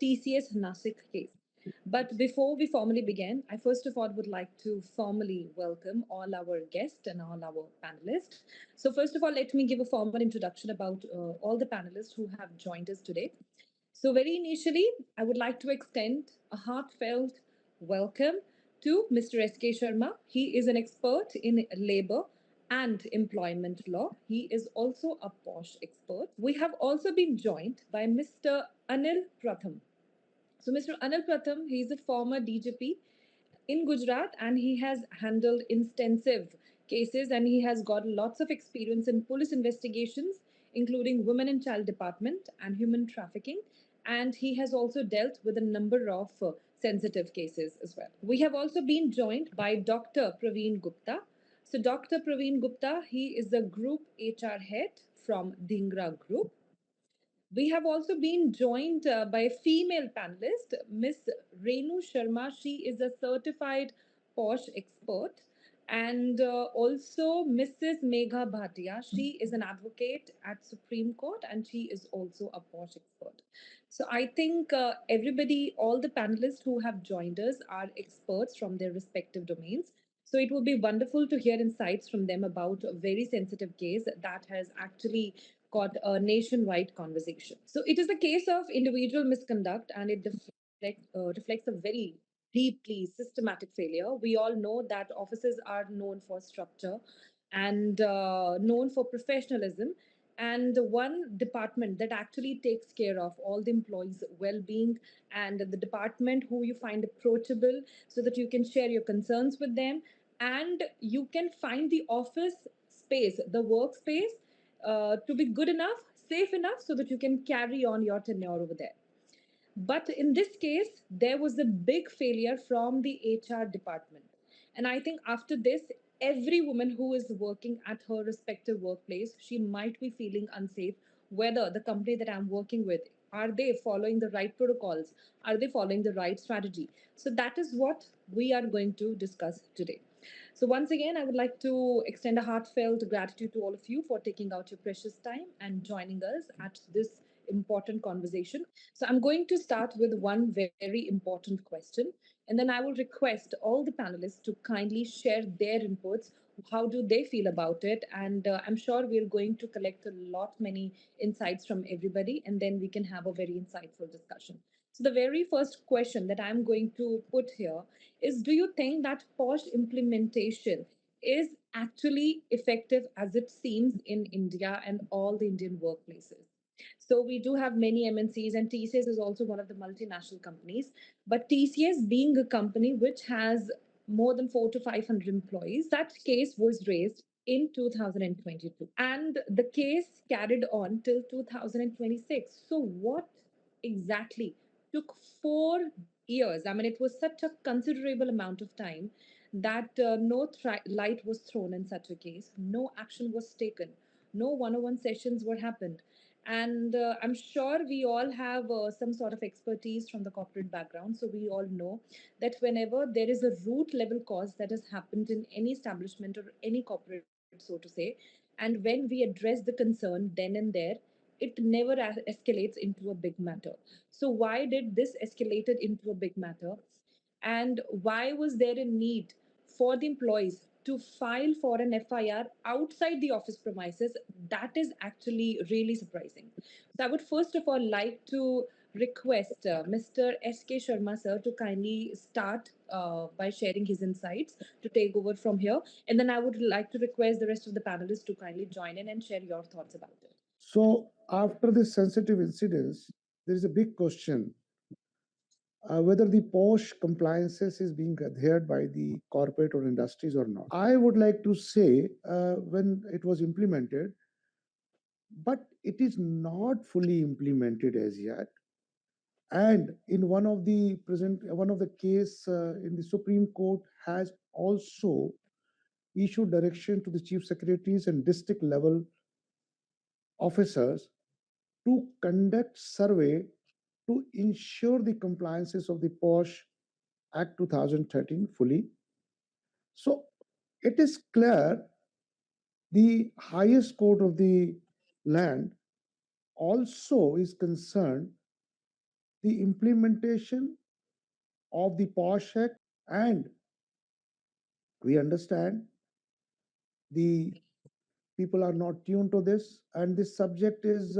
TCS Nasik case. But before we formally begin, I first of all would like to formally welcome all our guests and all our panelists. So, first of all, let me give a formal introduction about all the panelists who have joined us today. So, very initially, I would like to extend a heartfelt welcome to Mr. S.K. Sharma. He is an expert in labor and employment law. He is also a posh expert. We have also been joined by Mr. Anil Pratham. So, Mr. Anil Pratham, he is a former DGP in Gujarat and he has handled extensive cases and he has got lots of experience in police investigations, including women and child department and human trafficking. And he has also dealt with a number of sensitive cases as well. We have also been joined by Dr. Praveen Gupta. So, Dr. Praveen Gupta, he is the group HR head from Dhingra Group. We have also been joined by a female panelist, Miss Renu Sharma. She is a certified posh expert. And also Mrs. Megha Bhatia. She is an advocate at Supreme Court and she is also a posh expert. So I think everybody, all the panelists who have joined us are experts from their respective domains. So it would be wonderful to hear insights from them about a very sensitive case that has actually got a nationwide conversation. So it is a case of individual misconduct and it reflects a very deeply systematic failure. We all know that offices are known for structure and known for professionalism. And one department that actually takes care of all the employees' well being, and the department who you find approachable so that you can share your concerns with them and you can find the office space, the workspace to be good enough, safe enough, so that you can carry on your tenure over there. But in this case, there was a big failure from the HR department. And I think after this, every woman who is working at her respective workplace, she might be feeling unsafe whether the company that I'm working with, are they following the right protocols? Are they following the right strategy? So that is what we are going to discuss today. So, once again, I would like to extend a heartfelt gratitude to all of you for taking out your precious time and joining us at this important conversation. So, I'm going to start with one very important question, and then I will request all the panelists to kindly share their inputs. How do they feel about it? And I'm sure we're going to collect a lot many insights from everybody, and then we can have a very insightful discussion. So, the very first question that I'm going to put here is, do you think that POSH implementation is actually effective as it seems in India and all the Indian workplaces? So we do have many MNCs, and TCS is also one of the multinational companies. But TCS, being a company which has more than 4 to 500 employees, that case was raised in 2022, and the case carried on till 2026. So what exactly took 4 years? I mean, it was such a considerable amount of time that no light was thrown in such a case, no action was taken, no one-on-one sessions were happened. And I'm sure we all have some sort of expertise from the corporate background, so we all know that whenever there is a root level cause that has happened in any establishment or any corporate, so to say, and when we address the concern then and there, it never escalates into a big matter. So why did this escalated into a big matter, and why was there a need for the employees to file for an FIR outside the office premises? That is actually really surprising. So I would first of all like to request Mr. S.K. Sharma sir to kindly start by sharing his insights to take over from here. And then I would like to request the rest of the panelists to kindly join in and share your thoughts about it. So, after this sensitive incidents, there is a big question whether the POSH compliances is being adhered by the corporate or industries or not. I would like to say when it was implemented, but it is not fully implemented as yet. And in one of the case in the Supreme Court has also issued direction to the chief secretaries and district level officers to conduct survey to ensure the compliances of the POSH Act 2013 fully. So it is clear the highest court of the land also is concerned the implementation of the POSH Act, and we understand the people are not tuned to this, and this subject is,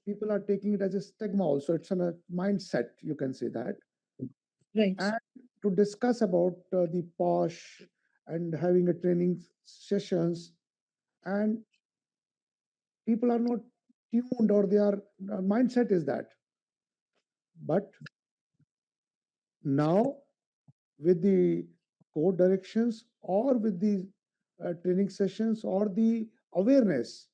people are taking it as a stigma also. It's a mindset, you can say that. Right. And to discuss about the POSH and having a training sessions, and people are not tuned, or their mindset is that. But now, with the code directions, or with the training sessions, or the awareness,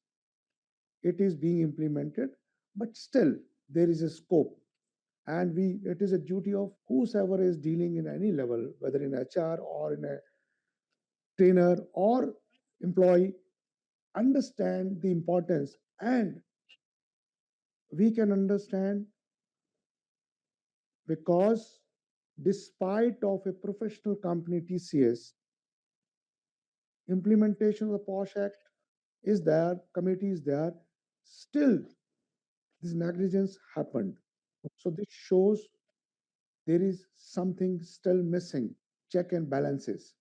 it is being implemented. But still there is a scope, and we it is a duty of whosoever is dealing in any level, whether in HR or in a trainer or employee, understand the importance. And we can understand, because despite of a professional company TCS, implementation of the POSH Act is there, committee is there, still this negligence happened. So this shows there is something still missing, check and balances.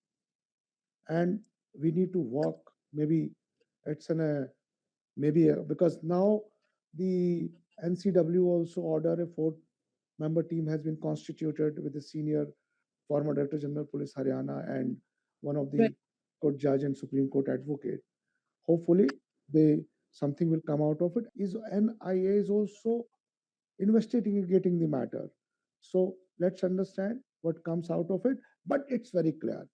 And we need to work, maybe it's in a, because now the NCW also order a four-member team has been constituted with the senior former Director General Police Haryana and one of Right. the court judge and Supreme Court advocate. Hopefully, they something will come out of it. Is NIA is also investigating the matter. So let's understand what comes out of it. But it's very clear,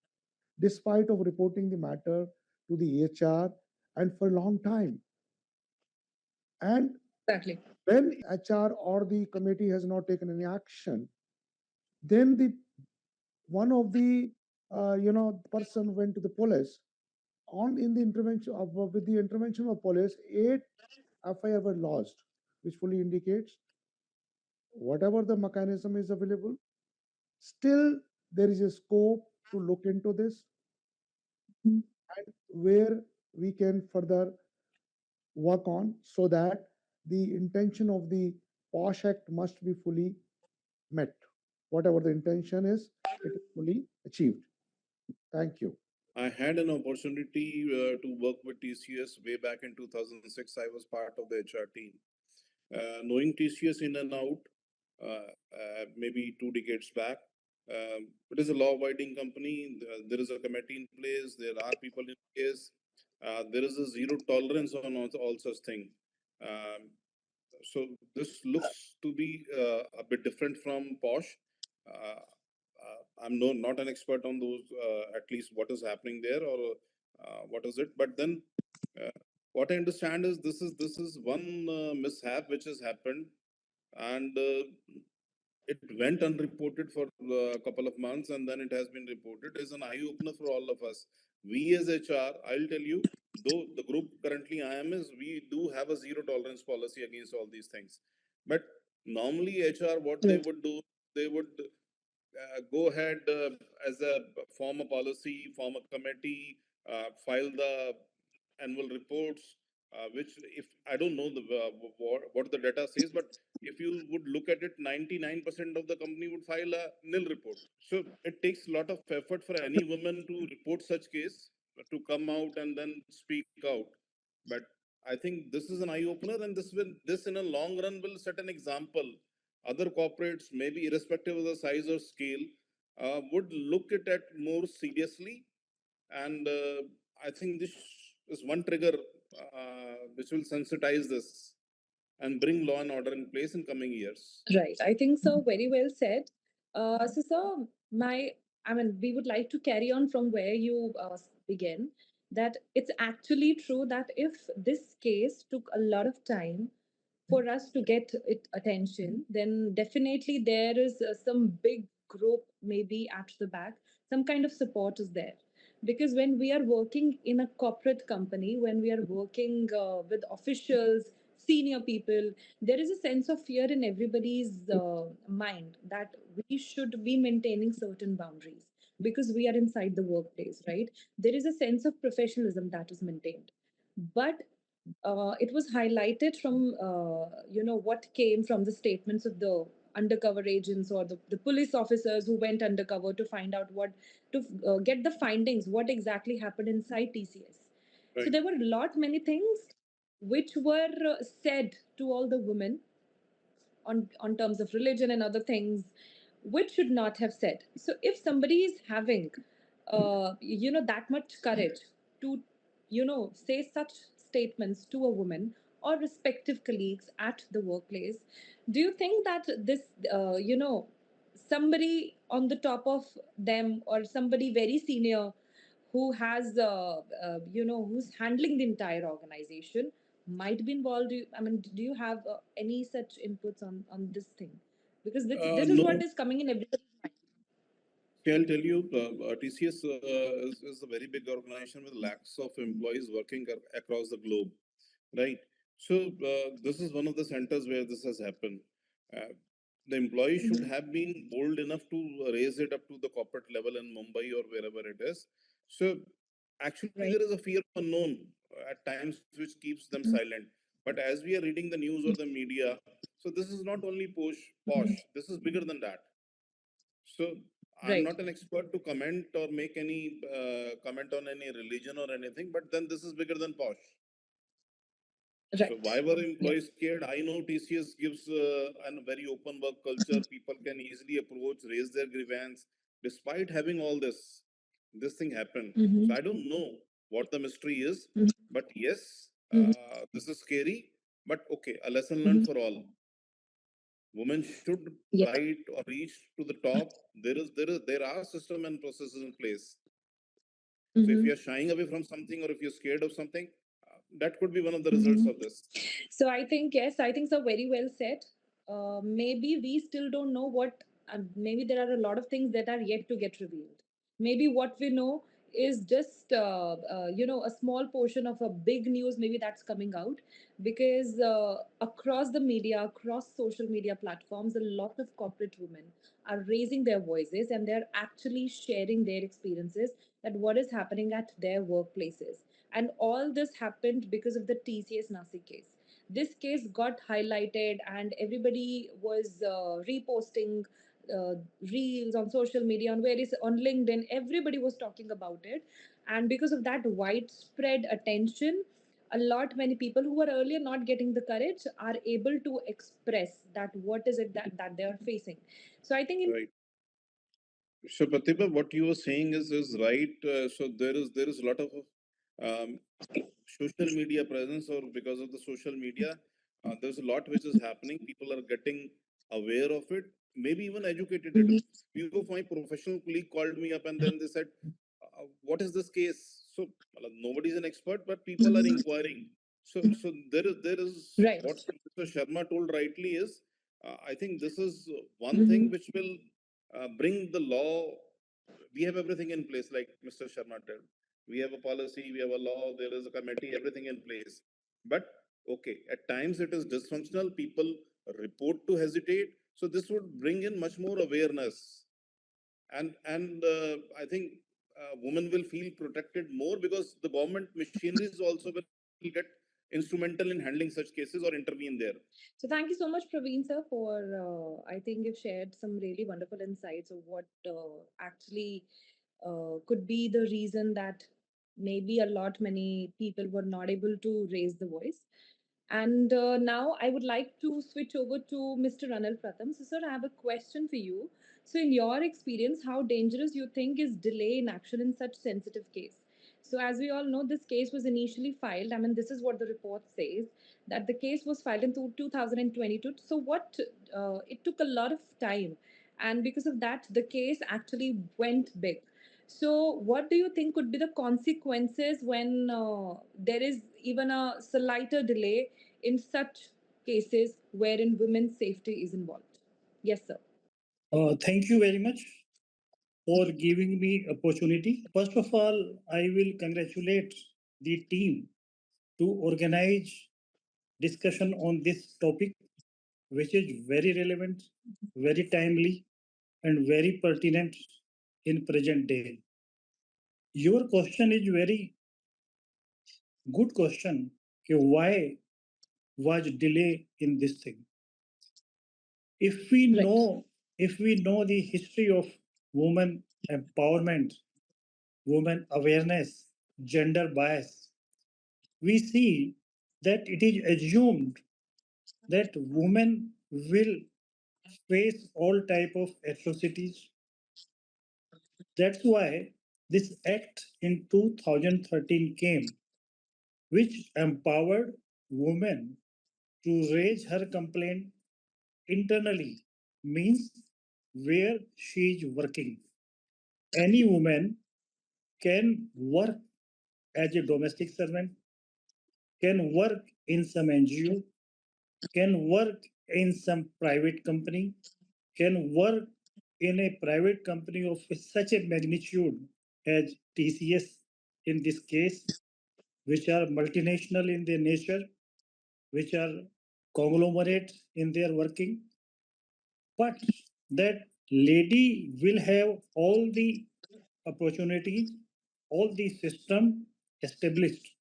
despite of reporting the matter to the HR and for a long time, and Exactly. when HR or the committee has not taken any action, then the one of the person went to the police. On in the intervention of With the intervention of police, 8 FIR were lost, which fully indicates whatever the mechanism is available, still there is a scope to look into this, Mhm. and where we can further work on, so that the intention of the POSH Act must be fully met. Whatever the intention is, it is fully achieved. Thank you. I had an opportunity to work with TCS way back in 2006. I was part of the HR team. Knowing TCS in and out, maybe 2 decades back, it is a law abiding company. There is a committee in place, there are people in place. There is a zero tolerance on all such thing. Um, so this looks to be a bit different from Posh. I'm not an expert on those, at least what is happening there, or what is it. But then, uh, what I understand is this is one mishap which has happened, and it went unreported for a couple of months, and then it has been reported. Is an eye opener for all of us. We as HR, I'll tell you, though the group currently I am is, we do have a zero tolerance policy against all these things. But normally HR, what they Right. would do, they would go ahead, as a form a policy, form a committee, file the annual reports, which, if I don't know what the data says, but if you would look at it, 99% of the company would file a nil report. So it takes a lot of effort for any woman to report such case, to come out and then speak out. But I think this is an eye opener, and this in a long run will set an example. Other corporates, maybe irrespective of the size or scale, would look at it more seriously. And I think this is one trigger which will sensitize this and bring law and order in place in coming years. Right. I think so. Very well said. So, sir, I mean, we would like to carry on from where you began. That it's actually true that if this case took a lot of time for us to get it attention, then definitely there is some big group maybe at the back, some kind of support is there. Because when we are working in a corporate company, when we are working with officials, senior people, there is a sense of fear in everybody's mind that we should be maintaining certain boundaries because we are inside the workplace, right? There is a sense of professionalism that is maintained. But it was highlighted from what came from the statements of the undercover agents or the police officers who went undercover to find out what to get the findings, what exactly happened inside TCS. So Right. there were a lot many things which were said to all the women on terms of religion and other things which should not have said. So if somebody is having that much courage to say such statements to a woman or respective colleagues at the workplace, do you think that this somebody on the top of them or somebody very senior who has who's handling the entire organization might be involved? I mean, do you have any such inputs on this thing? Because this is what No, is coming in everybody's mind. see, I'll tell you, TCS is a very big organization with lakhs of employees working across the globe, right? So this is one of the centers where this has happened. Uh, the employees should Mhm. have been bold enough to raise it up to the corporate level in Mumbai or wherever it is. So actually, there Right. is a fear of unknown at times which keeps them Mhm. silent. But as we are reading the news or the media, so this is not only posh, Mhm. this is bigger than that. So I'm Right. not an expert to comment or make any comment on any religion or anything, but then this is bigger than posh. So Right. why were Yeah. employees scared? I know TCS gives a very open work culture. People can easily approach, raise their grievance. Despite having all this thing happened. Mm-hmm. So I don't know what the mystery is, but yes, Mm-hmm. this is scary. But okay, a lesson learned Mm-hmm. for all. Women should Yeah. try or reach to the top. There are system and processes in place. So if Mm-hmm. you're shying away from something or if you're scared of something, that could be one of the results Mm-hmm. of this. So I think yes, I think so. Very well said. Maybe we still don't know what. Maybe there are a lot of things that are yet to get revealed. Maybe what we know is just a small portion of a big news. Maybe that's coming out because across the media, across social media platforms, a lot of corporate women are raising their voices and they're actually sharing their experiences that what is happening at their workplaces. And all this happened because of the TCS Nasi case. This case got highlighted, and everybody was reposting uh, reels on social media, on various on LinkedIn. Everybody was talking about it, and because of that widespread attention, a lot many people who were earlier not getting the courage are able to express that what is it that they are facing. So I think in Right. So, Pratibha, what you were saying is right. So there is a lot of um, social media presence, or because of the social media, there's a lot which is happening. People are getting aware of it, maybe even educated. Mhm. Few of my professional colleague called me up and then they said, "What is this case?" So nobody's an expert, but people are Mhm. inquiring. So there is Right. what Mr. Sharma told rightly is. I think this is one thing Mhm. which will bring the law. We have everything in place, like Mr. Sharma said. We have a policy, we have a law, there is a committee, everything in place. But okay, at times it is dysfunctional. People report to hesitate. So this would bring in much more awareness, and I think women will feel protected more because the government machineries also will get instrumental in handling such cases or intervene there. So thank you so much, Praveen sir, for I think you've shared some really wonderful insights of what actually could be the reason that maybe a lot many people were not able to raise the voice. And now I would like to switch over to Mr. Ranil Pratham. So, sir, I have a question for you. So, in your experience, how dangerous you think is delay in action in such sensitive case? So, as we all know, this case was initially filed. I mean, this is what the report says that the case was filed in 2022. So, what it took a lot of time, and because of that, the case actually went big. So, what do you think could be the consequences when there is even a slighter delay in such cases wherein women's safety is involved? Yes, sir. Thank you very much for giving me opportunity. First of all, I will congratulate the team to organize discussion on this topic, which is very relevant, very timely, and very pertinent in present day. Your question is very good question, why was delay in this thing. If we Right. know, if we know the history of women empowerment, women awareness, gender bias, we see that it is assumed that women will face all type of atrocities. That's why this act in 2013 came, which empowered women to raise her complaint internally, means where she is working. Any woman can work as a domestic servant, can work in some NGO, can work in some private company, can work in a private company of such a magnitude as TCS in this case, which are multinational in their nature, which are conglomerate in their working. But that lady will have all the opportunities, all the system established.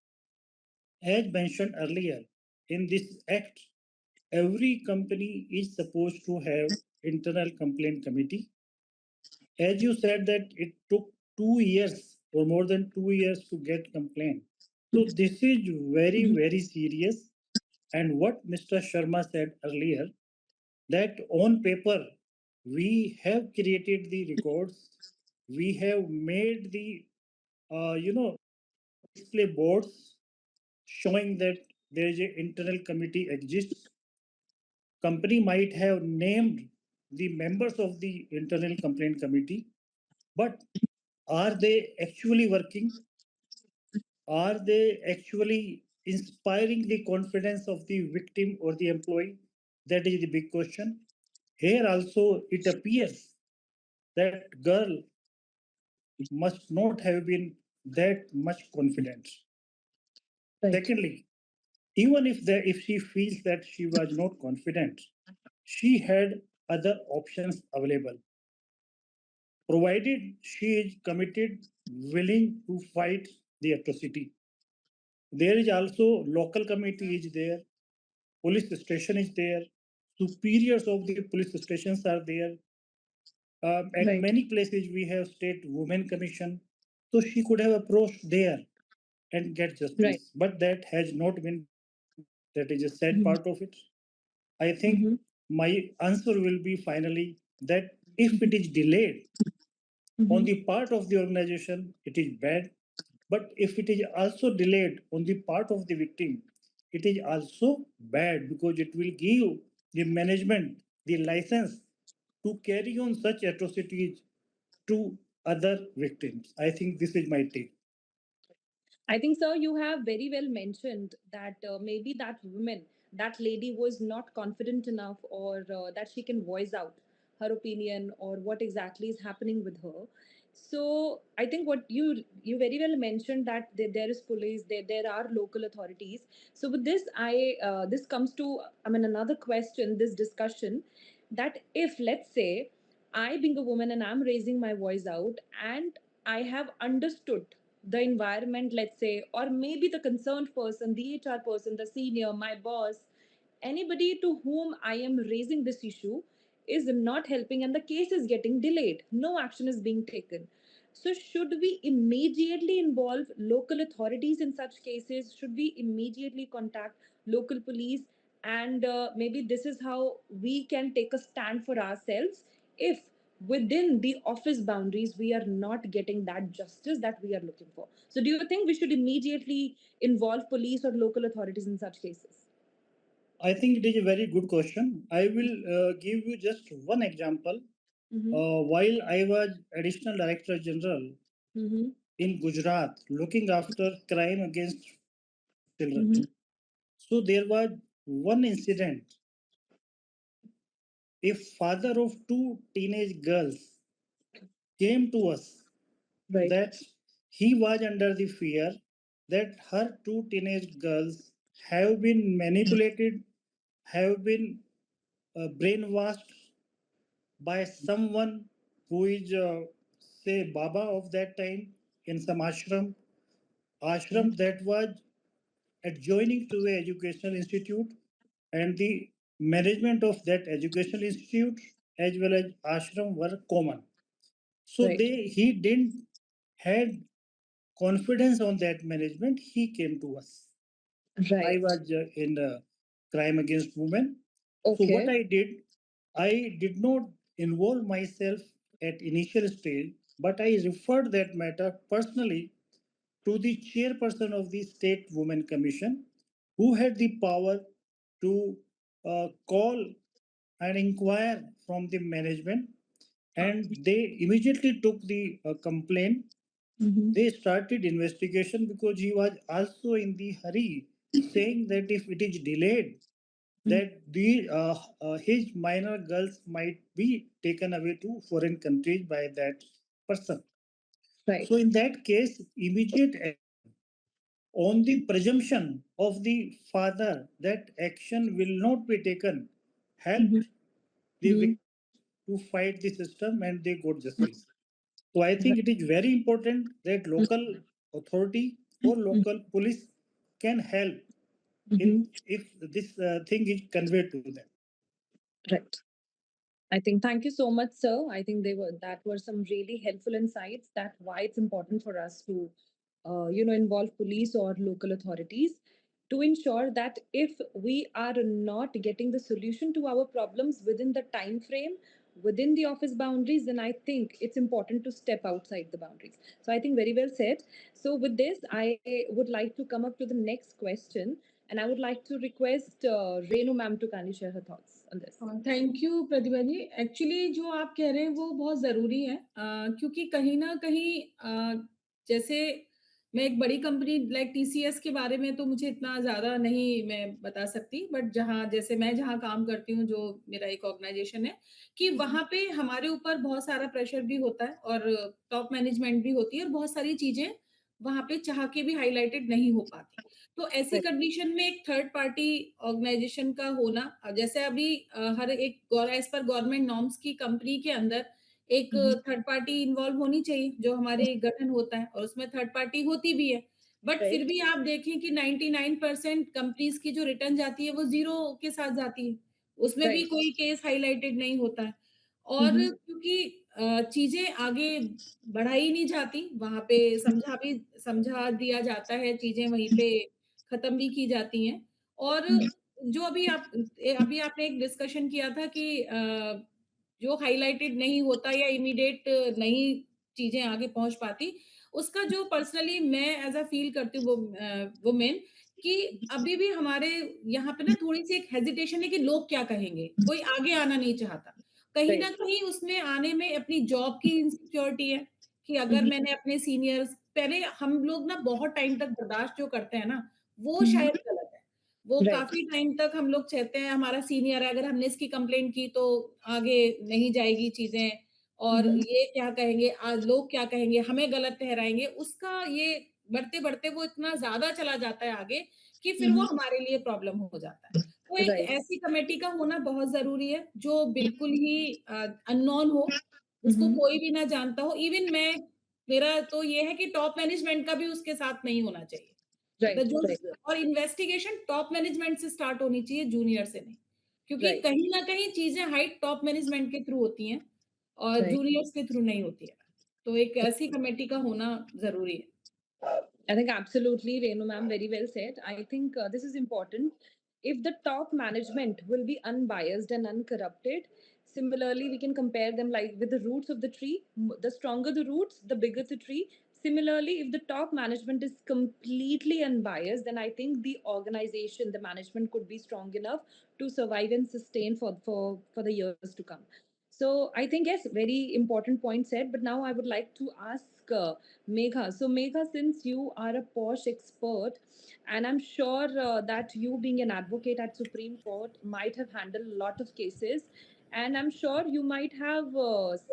As mentioned earlier, in this act, every company is supposed to have internal complaint committee. As you said that it took 2 years or more than 2 years to get complaint. So this is very, Mhm. very serious. And what Mr. Sharma said earlier, that on paper, we have created the records, we have made the, display boards showing that there is an internal committee exists. Company might have named the members of the internal complaint committee, but are they actually working? Are they actually inspiring the confidence of the victim or the employee? That is the big question. Here also, it appears that girl must not have been that much confident. Right. Secondly, even if she feels that she was not confident, she had other options available. Provided she is committed, willing to fight the atrocity. There is also local committee is there, police station is there, superiors of the police stations are there. At Right. many places we have state women commission, so she could have approached there and get Right. justice. But that has not been. That is a sad Mhm. part of it. I think Mhm. my answer will be finally that if it is delayed on Mhm. the part of the organization, it is bad. But if it is also delayed on the part of the victim, it is also bad because it will give the management the license to carry on such atrocities to other victims. I think this is my take. I think, sir, you have very well mentioned that maybe that woman, that lady was not confident enough, or that she can voice out her opinion or what exactly is happening with her. So I think what you very well mentioned that there is police, there are local authorities. So with this, this comes to, I mean, another question, this discussion, that if, let's say, I being a woman and I'm raising my voice out, and I have understood the environment, let's say, or maybe the concerned person, the HR person, the senior, my boss, anybody to whom I am raising this issue is not helping and the case is getting delayed. No action is being taken. So, should we immediately involve local authorities in such cases? Should we immediately contact local police? And maybe this is how we can take a stand for ourselves if within the office boundaries we are not getting that justice that we are looking for. So do you think we should immediately involve police or local authorities in such cases? I think it is a very good question. I will give you just one example. Mm-hmm. While I was Additional Director General Mm-hmm. in Gujarat, looking after crime against children, Mm-hmm. so there was one incident. A father of two teenage girls came to us Right. that he was under the fear that her two teenage girls have been manipulated, have been brainwashed by someone who is, say, Baba of that time in some ashram Mm-hmm. that was adjoining to the educational institute, and the management of that educational institute as well as ashram were common. So Right. he didn't had confidence on that management. He came to us. I Right. was in crime against women. So what Okay. I did not involve myself at initial stage, but I referred that matter personally to the chairperson of the State Women Commission, who had the power to call and inquire from the management, and they immediately took the complaint. Mhm. They started investigation because he was also in the hurry, saying that if it is delayed, that the his minor girls might be taken away to foreign countries by that person. Right. So in that case, immediate on the presumption of the father that action will not be taken helped the Mhm. victim to fight the system and they got justice. So I think it is very important that local authority or local police can help in Mhm. if this thing is conveyed to them. Right. I think thank you so much, sir. I think that were some really helpful insights that why it's important for us to, involve police or local authorities to ensure that if we are not getting the solution to our problems within the time frame, within the office boundaries, then I think it's important to step outside the boundaries. So I think very well said. So with this, I would like to come up to the next question, and I would like to request Renu ma'am to kindly share her thoughts on this. Thank you Pratibha ji. Actually जो आप कह रहे हैं वो बहुत ज़रूरी है, क्योंकि कहीं ना कहीं जैसे मैं एक बड़ी कंपनी लाइक टीसीएस के बारे में तो मुझे इतना ज़्यादा नहीं मैं बता सकती, बट जहाँ जैसे मैं जहाँ काम करती हूँ, जो मेरा एक ऑर्गेनाइजेशन है, कि वहाँ पे हमारे ऊपर बहुत सारा प्रेशर भी होता है और टॉप मैनेजमेंट भी होती है और बहुत सारी चीज़ें वहाँ पे चाह के भी हाईलाइटेड नहीं हो पाती। तो ऐसी Right. कंडीशन में एक थर्ड पार्टी ऑर्गेनाइजेशन का होना, जैसे अभी हर एक एज पर गवर्नमेंट नॉर्म्स की कंपनी के अंदर एक Mhm. थर्ड पार्टी इन्वॉल्व होनी चाहिए, जो हमारे गठन होता है और उसमें थर्ड पार्टी होती भी है। बट फिर Right. भी आप देखें कि 99% कंपनीज की जो रिटर्न जाती है वो जीरो के साथ जाती है, उसमें भी Right. कोई केस हाईलाइटेड नहीं होता है। और Mhm. क्योंकि चीजें आगे बढ़ाई ही नहीं जाती, वहां पे समझा दिया जाता है, चीजें वहीं पे खत्म भी की जाती हैं। और जो अभी आपने एक डिस्कशन किया था कि जो हाइलाइटेड नहीं होता या इमीडिएट नहीं चीजें आगे पहुंच पाती, उसका जो पर्सनली मैं एज अ फील करती हूँ वो मेन कि अभी भी हमारे यहाँ पे ना थोड़ी सी एक हेजिटेशन है कि लोग क्या कहेंगे, कोई आगे आना नहीं चाहता। कहीं ना Right. कहीं उसमें आने में अपनी जॉब की इनसिक्योरिटी है कि अगर Mhm. मैंने अपने सीनियर्स पहले हम लोग ना बहुत टाइम तक बर्दाश्त जो करते हैं ना, वो Mhm. शायद गलत है। वो Right. काफ़ी टाइम तक हम लोग चाहते हैं हमारा सीनियर है, अगर हमने इसकी कंप्लेंट की तो आगे नहीं जाएगी चीज़ें और Mhm. ये क्या कहेंगे, लोग क्या कहेंगे, हमें गलत ठहराएँगे, उसका ये बढ़ते-बढ़ते वो इतना ज़्यादा चला जाता है आगे कि फिर वो Mhm. हमारे लिए प्रॉब्लम हो जाता है। तो एक Right. ऐसी कमेटी का होना बहुत ज़रूरी है, जो बिल्कुल ही अननोन हो, उसको Mhm. कोई भी ना जानता हो। इवन मेरा तो ये है कि टॉप मैनेजमेंट का भी उसके साथ नहीं होना चाहिए। मतलब Right. Right. जो और इन्वेस्टिगेशन टॉप मैनेजमेंट से स्टार्ट होनी चाहिए, जूनियर से नहीं। क्योंकि Right. कहीं न कहीं चीज़ें हाइट टॉप मैनेजमेंट के थ्रू होती हैं और Right. जूनियर्स के थ्रू नहीं होती है। तो एक ऐसी कमेटी का होना ज़रूरी है। I think absolutely, Renu ma'am, very well said. I think this is important. If the top management will be unbiased and uncorrupted, similarly, we can compare them like with the roots of the tree. The stronger the roots, the bigger the tree. Similarly, if the top management is completely unbiased, then I think the organization, the management could be strong enough to survive and sustain for the years to come. So I think yes, very important point said. But now I would like to ask Megha. So, Megha, since you are a posh expert, and I'm sure that you, being an advocate at Supreme Court, might have handled a lot of cases, and I'm sure you might have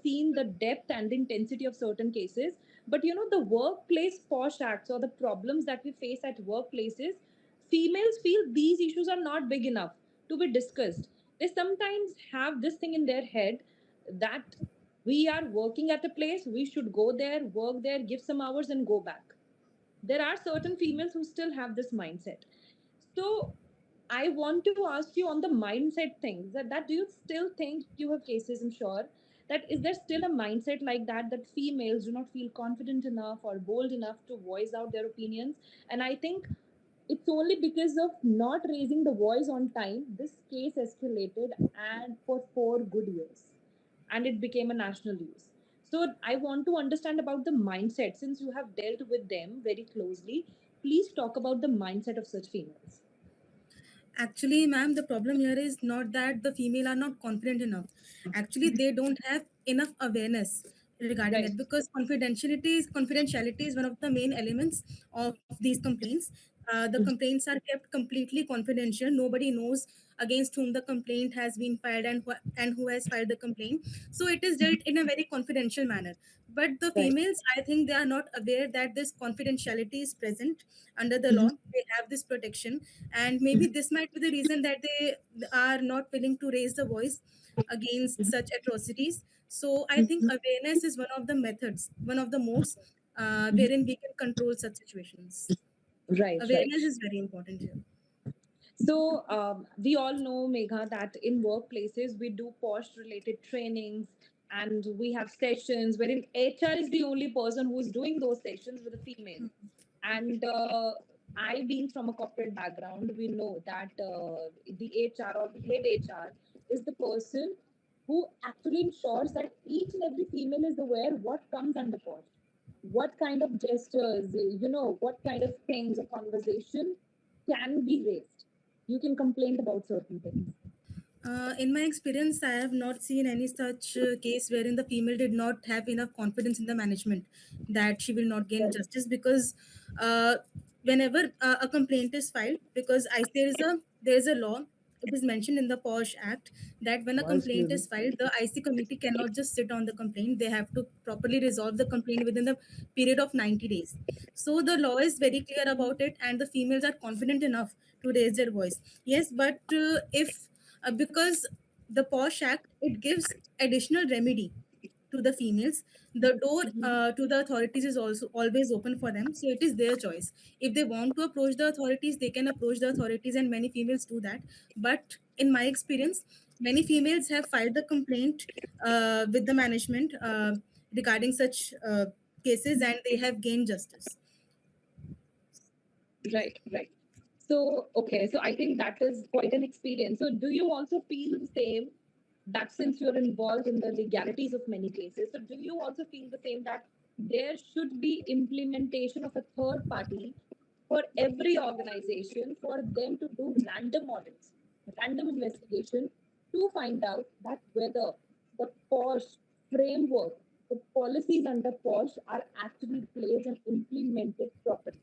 seen the depth and the intensity of certain cases. But you know, the workplace posh acts or the problems that we face at workplaces, females feel these issues are not big enough to be discussed. They sometimes have this thing in their head that we are working at a place, we should go there, work there, give some hours, and go back. There are certain females who still have this mindset. So I want to ask you on the mindset things, that do you still think you have cases, I'm sure, that is there still a mindset like that females do not feel confident enough or bold enough to voice out their opinions? And I think it's only because of not raising the voice on time, this case escalated and for 4 good years, and it became a national news. So I want to understand about the mindset, since you have dealt with them very closely. Please talk about the mindset of such females. Actually, ma'am, the problem here is not that the female are not confident enough. Actually, they don't have enough awareness regarding Right. it, because confidentiality is one of the main elements of these complaints. The complaints are kept completely confidential. Nobody knows against whom the complaint has been filed, and who has filed the complaint. So it is dealt in a very confidential manner. But the Right. females, I think they are not aware that this confidentiality is present under the Mhm. law. They have this protection, and maybe this might be the reason that they are not willing to raise the voice against such atrocities. So I think Mhm. awareness is one of the methods, one of the modes Mhm. wherein we can control such situations. Right, right. Awareness is very important here. So we all know, Megha, that in workplaces we do post related trainings and we have sessions wherein HR is the only person who is doing those sessions with the females. And I, being from a corporate background, we know that the HR or the head HR is the person who actually ensures that each and every female is aware what comes under post, what kind of gestures, what kind of things a conversation can be raised. You can complain about certain things. In my experience, I have not seen any such case wherein the female did not have enough confidence in the management that she will not gain Right. justice, because uh, whenever a complaint is filed, because there is a law. It is mentioned in the POSH Act that when a Voice complaint clearly. is filed, the IC committee cannot just sit on the complaint. They have to properly resolve the complaint within the period of 90 days. So the law is very clear about it, and the females are confident enough to raise their voice. Yes, but if because the POSH Act, it gives additional remedy to the females. The door to the authorities is also always open for them, so it is their choice. If they want to approach the authorities, they can approach the authorities, and many females do that. But in my experience, many females have filed the complaint with the management regarding such cases, and they have gained justice. Right, right. So, okay, so I think that is quite an experience. So, do you also feel the same, that since you're involved in the legalities of many cases, so do you also feel the same that there should be implementation of a third party for every organization for them to do random audits, random investigation to find out that whether the POSH framework, the policies under POSH are actually placed and implemented properly?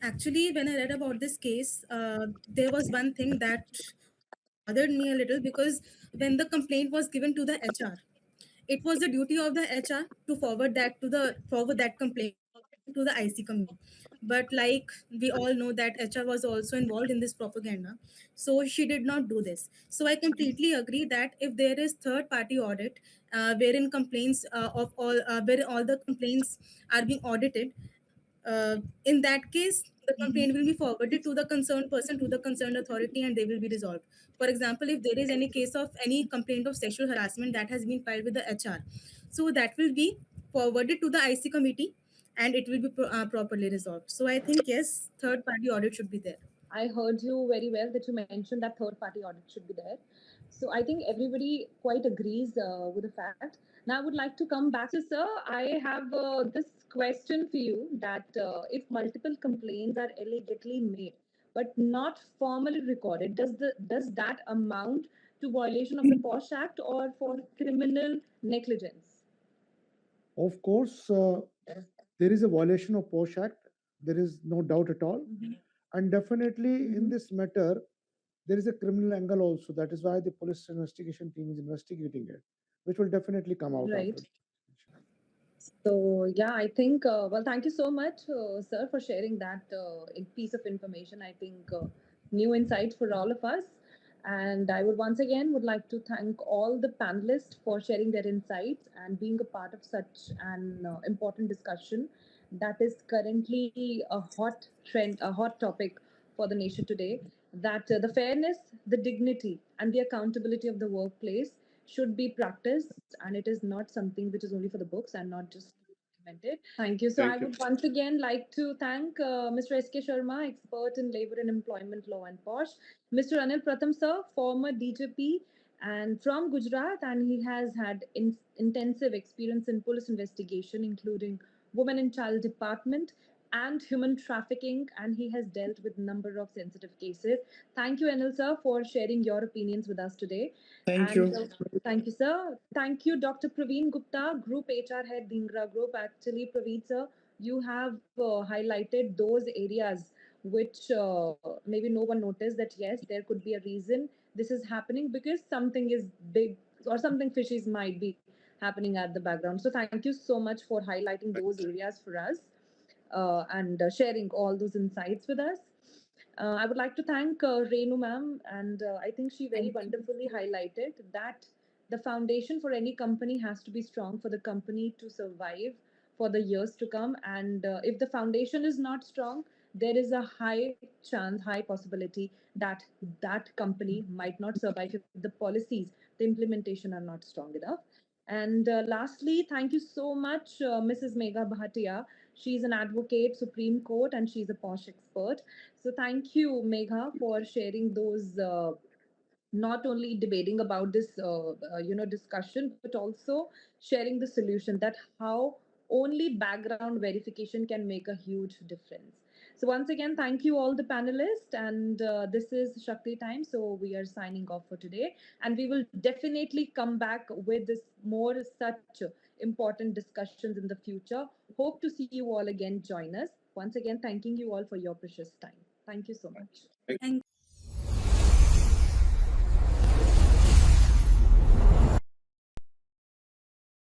Actually, when I read about this case, there was one thing that bothered me a little, because when the complaint was given to the HR, it was the duty of the HR to forward that complaint to the IC committee. But like we all know that HR was also involved in this propaganda, so she did not do this. So I completely agree that if there is third party audit, where all the complaints are being audited, in that case, the complaint will be forwarded to the concerned person, to the concerned authority, and they will be resolved. For example, if there is any case of any complaint of sexual harassment that has been filed with the HR, so that will be forwarded to the IC committee, and it will be properly resolved. So I think yes, third party audit should be there. I heard you very well that you mentioned that third party audit should be there. So I think everybody quite agrees with the fact. Now I would like to come back. So, sir, I have this question for you, that if multiple complaints are allegedly made but not formally recorded, does that amount to violation of the POSH Act or for criminal negligence? Of course, there is a violation of POSH Act. There is no doubt at all. And definitely in Mhm. this matter, there is a criminal angle also. That is why the police investigation team is investigating it, which will definitely come out Right. after. So yeah, I think thank you so much, sir, for sharing that piece of information. I think new insights for all of us. And I would once again would like to thank all the panelists for sharing their insights and being a part of such an important discussion that is currently a hot trend, a hot topic for the nation today, that the fairness, the dignity, and the accountability of the workplace should be practiced, and it is not something which is only for the books and not just documented. Thank you. So I Thank you. would once again like to thank Mr. S.K. Sharma, expert in labor and employment law and POSH, Mr. Anil Pratham sir, former DJP and from Gujarat, and he has had intensive experience in police investigation, including women and child department and human trafficking, and he has dealt with number of sensitive cases. Thank you, Anil sir, for sharing your opinions with us today. Thank And you. thank you, sir. Thank you, Dr. Praveen Gupta, Group HR Head, Dhingra Group. Actually, Praveen, sir, you have highlighted those areas which maybe no one noticed, that yes, there could be a reason this is happening because something is big or something fishy might be happening at the background. So thank you so much for highlighting those areas for us and sharing all those insights with us. I would like to thank Renu ma'am, and I think she very wonderfully highlighted that the foundation for any company has to be strong for the company to survive for the years to come. And if the foundation is not strong, there is a high chance, high possibility that that company might not survive if the policies, the implementation are not strong enough. And lastly, thank you so much, Mrs. Megha Bhatia. She's an advocate, Supreme Court, and she's a posh expert. So thank you, Megha, for sharing those. Not only debating about this, discussion, but also sharing the solution that how only background verification can make a huge difference. So once again, thank you all the panelists, and this is Shakti time. So we are signing off for today, and we will definitely come back with this more such important discussions in the future. Hope to see you all again. Join us once again. Thanking you all for your precious time. Thank you so much. Thank